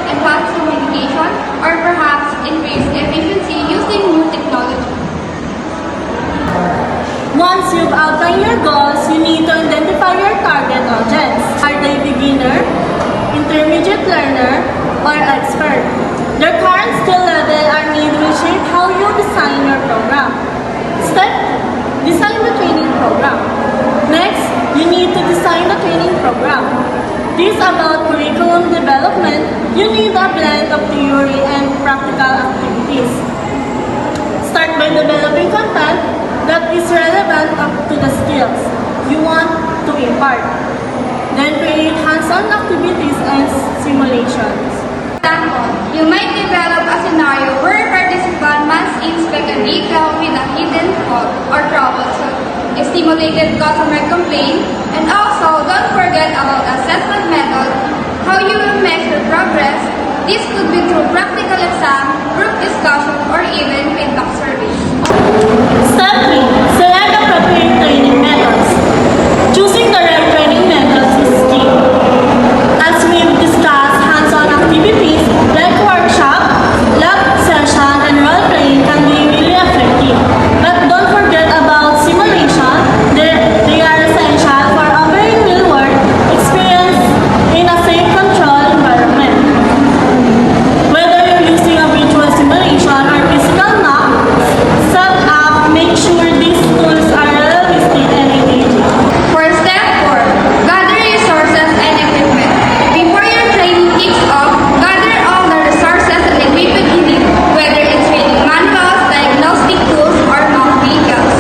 enhance communication, or perhaps increase efficiency using new technology. Once you've outlined your goals, you need to identify your target audience. Are they beginner, intermediate learner, or expert? Their current skill level or need will shape how you design your program. Step 2. Design the training program. Next, you need to design the training program. This is about curriculum development. You need a blend of theory and practical activities. Start by developing content that is relevant to the skills you want to impart. Then create hands-on activities and simulations. For example, you might develop a scenario where a participant must inspect a vehicle with a hidden fault or troubleshoot, a stimulated customer complaint, and also don't forget about assessment method, how you will measure progress. This could be through practical exam, group discussion, or even feedback surveys. Step 3. Select appropriate training methods. Choosing the right training methods is key. As we've discussed, hands-on activities like workshop, lab session, and role-playing can be really effective. But don't forget about simulation. They are essential for offering real-world experience in a safe, controlled environment. Whether you're using a virtual simulation or physical map, set up, make sure these tools are realistic and engaging. For step 4, gather resources and equipment. Before your training kicks off, gather all the resources and equipment you need, whether it's training manuals, diagnostic tools, or mount vehicles.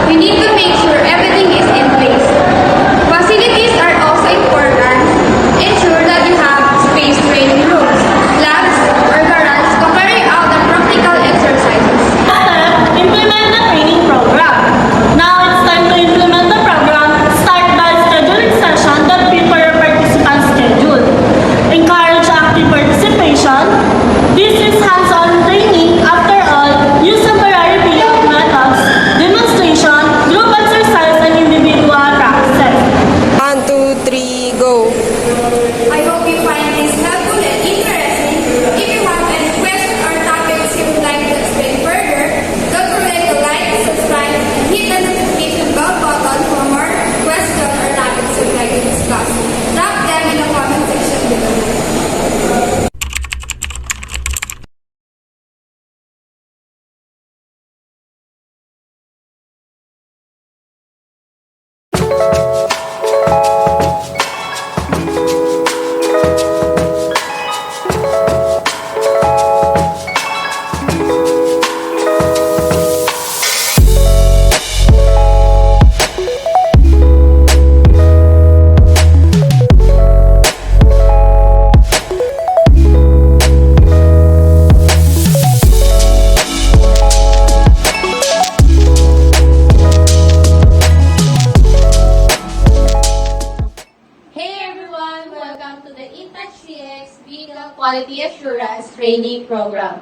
We need to make sure everything is in place. Facilities are also important. Ensure that you have space training rooms, labs, or garages to carry out the practical exercises. Step, implement the training program. Now it's time to implement the program. Start by scheduling sessions that fit for your participant's schedule. Encourage active participation. This is hands-on training. After all, use a variety of methods, demonstration, group exercise, and individual practices. 1, 2, 3, go! I hope you find this helpful and interesting. If you have any questions or topics you would like to explain further, don't forget to like, subscribe, and hit the notification bell button for more questions or topics you'd like to discuss. Drop them in the comment section below. Hey everyone! Welcome to the InTouch CX Vehicle Quality Assurance Training Program.